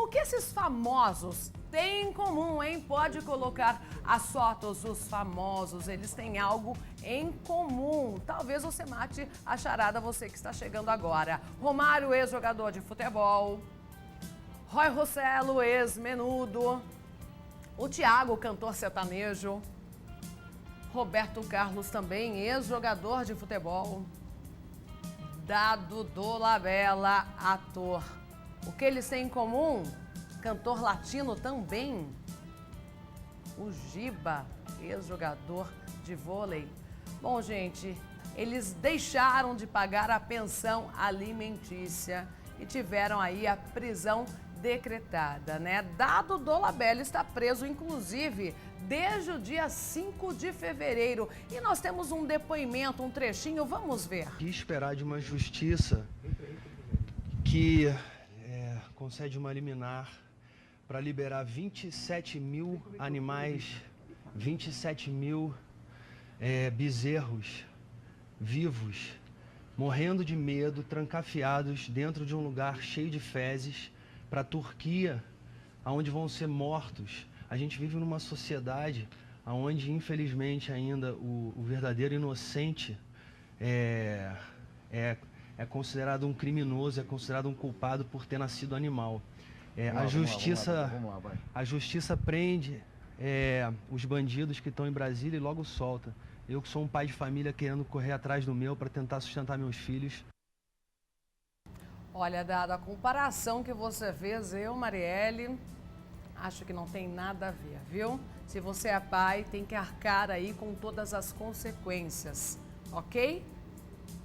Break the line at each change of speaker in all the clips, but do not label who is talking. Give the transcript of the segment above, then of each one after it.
O que esses famosos têm em comum, hein? Pode colocar as fotos dos famosos, eles têm algo em comum. Talvez você mate a charada, você que está chegando agora. Romário, ex-jogador de futebol. Roy Rossello, ex-menudo. O Thiago, cantor sertanejo. Roberto Carlos também, ex-jogador de futebol. Dado Dolabella, ator. O que eles têm em comum? Cantor latino também. O Giba, ex-jogador de vôlei. Bom, gente, eles deixaram de pagar a pensão alimentícia e tiveram aí a prisão decretada, né? Dado Dolabella está preso, inclusive, desde o dia 5 de fevereiro. E nós temos um depoimento, um trechinho, vamos ver.
O que esperar de uma justiça que concede uma liminar para liberar 27 mil animais, 27 mil bezerros vivos, morrendo de medo, trancafiados dentro de um lugar cheio de fezes, para a Turquia, onde vão ser mortos. A gente vive numa sociedade onde, infelizmente, ainda o verdadeiro inocente é considerado um criminoso, é considerado um culpado por ter nascido animal. A justiça prende os bandidos que estão em Brasília e logo solta. Eu que sou um pai de família querendo correr atrás do meu para tentar sustentar meus filhos.
Olha, dada a comparação que você fez, eu, Marielle, acho que não tem nada a ver, viu? Se você é pai, tem que arcar aí com todas as consequências, ok?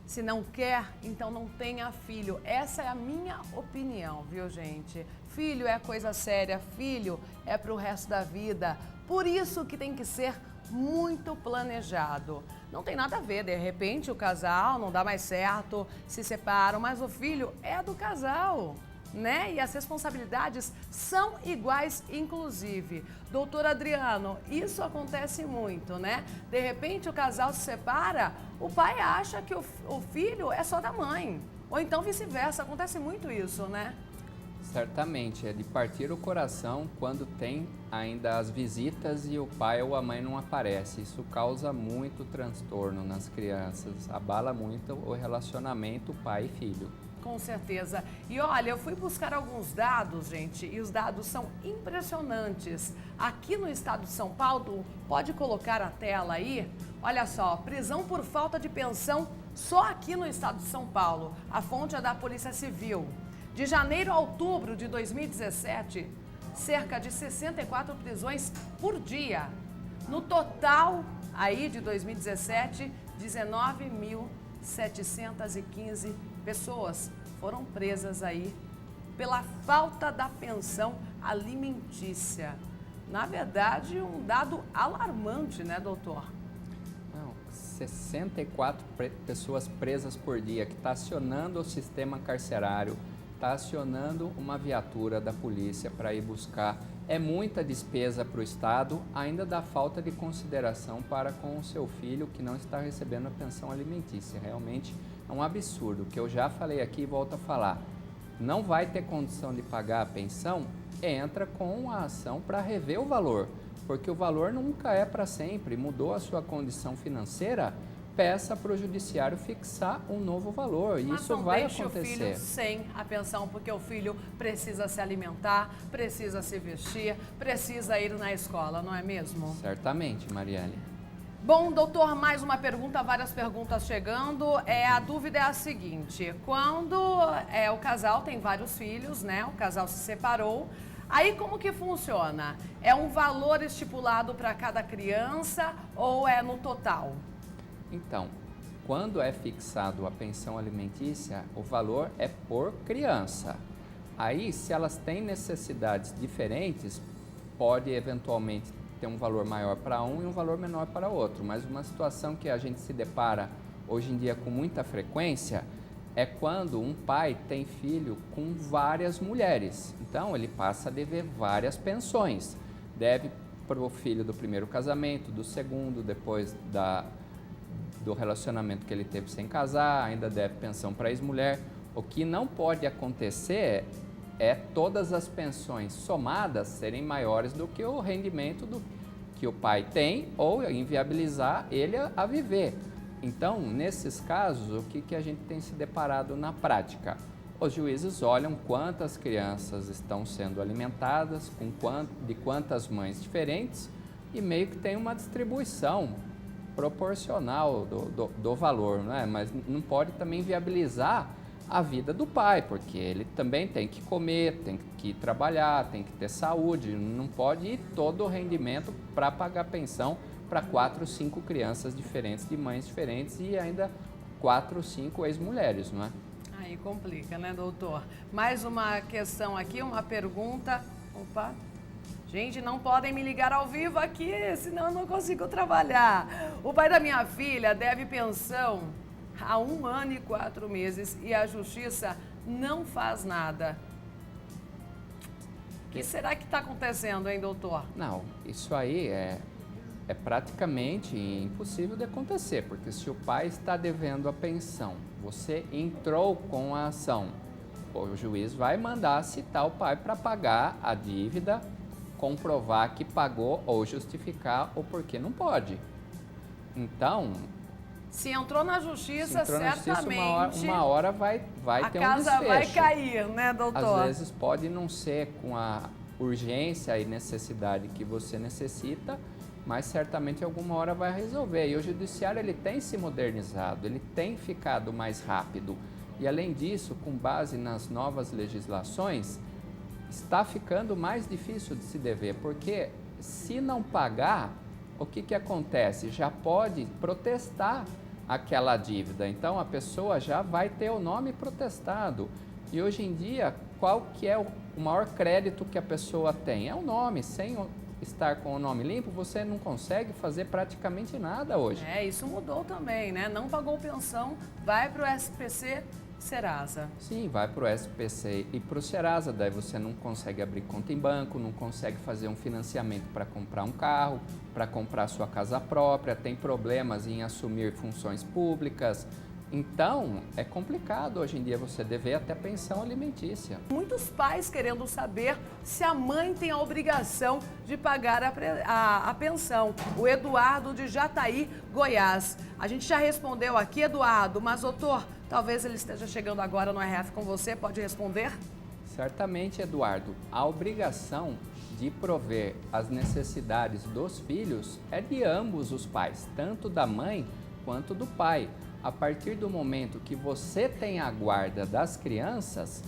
Se não quer, então não tenha filho. Essa é a minha opinião, viu, gente? Filho é coisa séria, filho é pro resto da vida. Por isso que tem que ser muito planejado. Não tem nada a ver, de repente o casal não dá mais certo, se separam, mas o filho é do casal, né? E as responsabilidades são iguais, inclusive. Doutor Adriano, isso acontece muito, né? De repente o casal se separa, o pai acha que o filho é só da mãe. Ou então vice-versa, acontece muito isso, né?
Certamente, é de partir o coração quando tem ainda as visitas e o pai ou a mãe não aparece. Isso causa muito transtorno nas crianças, abala muito o relacionamento pai e filho.
Com certeza. E olha, eu fui buscar alguns dados, gente, e os dados são impressionantes. Aqui no estado de São Paulo, pode colocar a tela aí? Olha só, prisão por falta de pensão só aqui no estado de São Paulo. A fonte é da Polícia Civil. De janeiro a outubro de 2017, cerca de 64 prisões por dia. No total, aí de 2017, 19.715 pessoas foram presas aí pela falta da pensão alimentícia. Na verdade, um dado alarmante, né, doutor?
Não, 64 pessoas presas por dia, que está acionando o sistema carcerário, está acionando uma viatura da polícia para ir buscar. É muita despesa para o Estado, ainda dá falta de consideração para com o seu filho que não está recebendo a pensão alimentícia. Realmente é um absurdo, que eu já falei aqui e volto a falar. Não vai ter condição de pagar a pensão, entra com a ação para rever o valor, porque o valor nunca é para sempre. Mudou a sua condição financeira, peça para o judiciário fixar um novo valor. E isso vai acontecer.
Mas não deixe o filho sem a pensão, porque o filho precisa se alimentar, precisa se vestir, precisa ir na escola, não é mesmo?
Certamente, Marielle.
Bom, doutor, mais uma pergunta, várias perguntas chegando. A dúvida é a seguinte: quando o casal tem vários filhos, né? O casal se separou. Aí como que funciona? É um valor estipulado para cada criança ou é no total?
Então, quando é fixado a pensão alimentícia, o valor é por criança. Aí, se elas têm necessidades diferentes, pode eventualmente ter um valor maior para um e um valor menor para outro. Mas uma situação que a gente se depara hoje em dia com muita frequência é quando um pai tem filho com várias mulheres. Então, ele passa a dever várias pensões. Deve para o filho do primeiro casamento, do segundo, depois do relacionamento que ele teve sem casar, ainda deve pensão para a ex-mulher. O que não pode acontecer é todas as pensões somadas serem maiores do que o rendimento que o pai tem ou inviabilizar ele a viver. Então, nesses casos, o que a gente tem se deparado na prática? Os juízes olham quantas crianças estão sendo alimentadas, de quantas mães diferentes, e meio que tem uma distribuição proporcional do valor, né? Mas não pode também viabilizar a vida do pai, porque ele também tem que comer, tem que ir trabalhar, tem que ter saúde, não pode ir todo o rendimento para pagar pensão para 4, 5 crianças diferentes, de mães diferentes e ainda 4, 5 ex-mulheres, não é?
Aí complica, né, doutor? Mais uma questão aqui, uma pergunta. Opa! Gente, não podem me ligar ao vivo aqui, senão eu não consigo trabalhar. O pai da minha filha deve pensão há 1 ano e 4 meses e a justiça não faz nada. O que será que está acontecendo, hein, doutor?
Não, isso aí é praticamente impossível de acontecer, porque se o pai está devendo a pensão, você entrou com a ação, o juiz vai mandar citar o pai para pagar a dívida, comprovar que pagou ou justificar o porquê não pode. Então,
se entrou na justiça, certamente
uma hora vai ter um desfecho.
A casa vai cair, né, doutor?
Às vezes pode não ser com a urgência e necessidade que você necessita, mas certamente alguma hora vai resolver. E o judiciário ele tem se modernizado, ele tem ficado mais rápido. E além disso, com base nas novas legislações, está ficando mais difícil de se dever, porque se não pagar, o que acontece? Já pode protestar aquela dívida, então a pessoa já vai ter o nome protestado. E hoje em dia, qual que é o maior crédito que a pessoa tem? É o nome. Sem estar com o nome limpo, você não consegue fazer praticamente nada hoje.
Isso mudou também, né? Não pagou pensão, vai para o SPC Serasa.
Sim, vai para o SPC e para o Serasa, daí você não consegue abrir conta em banco, não consegue fazer um financiamento para comprar um carro, para comprar sua casa própria, tem problemas em assumir funções públicas. Então, é complicado hoje em dia você dever até pensão alimentícia.
Muitos pais querendo saber se a mãe tem a obrigação de pagar a pensão. O Eduardo de Jataí, Goiás. A gente já respondeu aqui, Eduardo, mas doutor, talvez ele esteja chegando agora no RF com você, pode responder?
Certamente, Eduardo. A obrigação de prover as necessidades dos filhos é de ambos os pais, tanto da mãe quanto do pai. A partir do momento que você tem a guarda das crianças,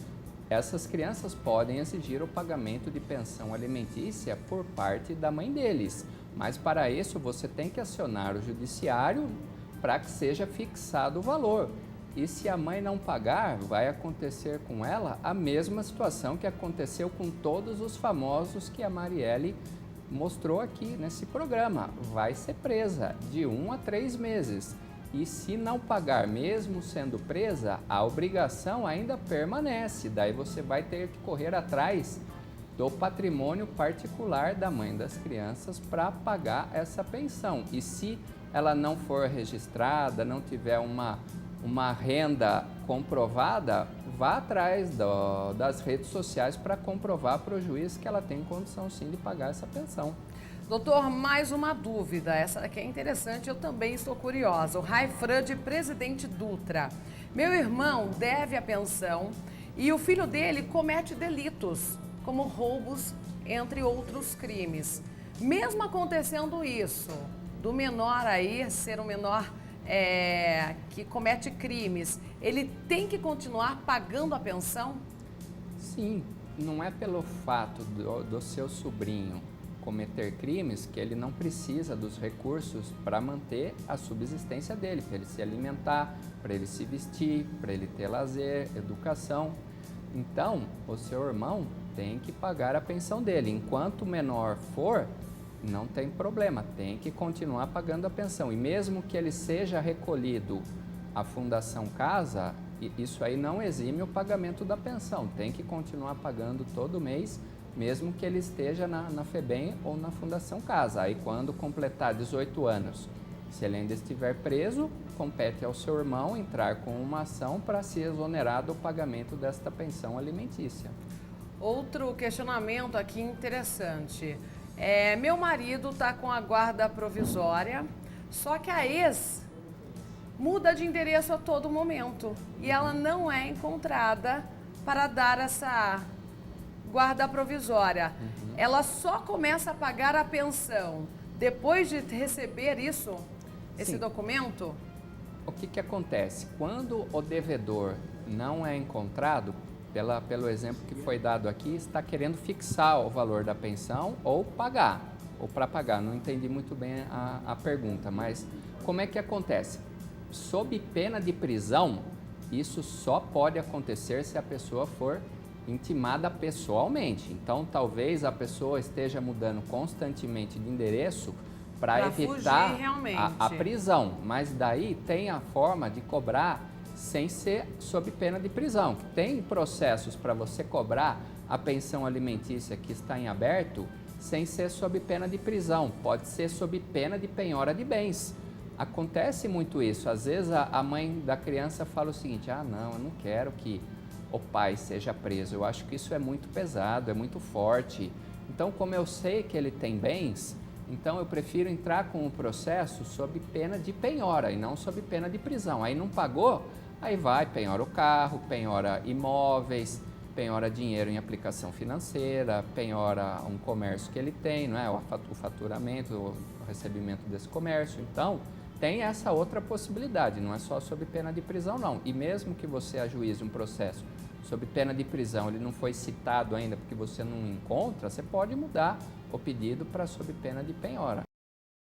essas crianças podem exigir o pagamento de pensão alimentícia por parte da mãe deles. Mas para isso você tem que acionar o judiciário para que seja fixado o valor. E se a mãe não pagar, vai acontecer com ela a mesma situação que aconteceu com todos os famosos que a Marielle mostrou aqui nesse programa. Vai ser presa de 1 a 3 meses. E se não pagar, mesmo sendo presa, a obrigação ainda permanece. Daí você vai ter que correr atrás do patrimônio particular da mãe das crianças para pagar essa pensão. E se ela não for registrada, não tiver uma renda comprovada, vá atrás das redes sociais para comprovar para o juiz que ela tem condição sim de pagar essa pensão.
Doutor, mais uma dúvida, essa aqui é interessante, eu também estou curiosa. O Raifran de Presidente Dutra. Meu irmão deve a pensão e o filho dele comete delitos, como roubos, entre outros crimes. Mesmo acontecendo isso, do menor aí ser um menor que comete crimes, ele tem que continuar pagando a pensão?
Sim, não é pelo fato do seu sobrinho cometer crimes que ele não precisa dos recursos para manter a subsistência dele, para ele se alimentar, para ele se vestir, para ele ter lazer, educação. Então, o seu irmão tem que pagar a pensão dele. Enquanto menor for, não tem problema, tem que continuar pagando a pensão. E mesmo que ele seja recolhido à Fundação Casa, isso aí não exime o pagamento da pensão, tem que continuar pagando todo mês, mesmo que ele esteja na FEBEM ou na Fundação Casa. Aí quando completar 18 anos, se ele ainda estiver preso, compete ao seu irmão entrar com uma ação para se exonerar do pagamento desta pensão alimentícia.
Outro questionamento aqui interessante. Meu marido está com a guarda provisória, só que a ex muda de endereço a todo momento e ela não é encontrada para dar essa guarda provisória. Ela só começa a pagar a pensão depois de receber esse
Sim.
documento?
O que acontece? Quando o devedor não é encontrado, pelo exemplo que foi dado aqui, está querendo fixar o valor da pensão ou pagar, ou para pagar. Não entendi muito bem a pergunta, mas como é que acontece? Sob pena de prisão, isso só pode acontecer se a pessoa for intimada pessoalmente. Então, talvez a pessoa esteja mudando constantemente de endereço para evitar
fugir realmente.
a prisão, mas daí tem a forma de cobrar sem ser sob pena de prisão. Tem processos para você cobrar a pensão alimentícia que está em aberto sem ser sob pena de prisão, pode ser sob pena de penhora de bens. Acontece muito isso, às vezes a mãe da criança fala o seguinte: ah não, eu não quero que o pai seja preso, eu acho que isso é muito pesado, é muito forte. Então, como eu sei que ele tem bens, então eu prefiro entrar com o processo sob pena de penhora e não sob pena de prisão. Aí não pagou, aí vai, penhora o carro, penhora imóveis, penhora dinheiro em aplicação financeira, penhora um comércio que ele tem, não é? O faturamento, o recebimento desse comércio. Então, tem essa outra possibilidade, não é só sob pena de prisão, não. E mesmo que você ajuize um processo sob pena de prisão, ele não foi citado ainda porque você não encontra, você pode mudar o pedido para sob pena de penhora.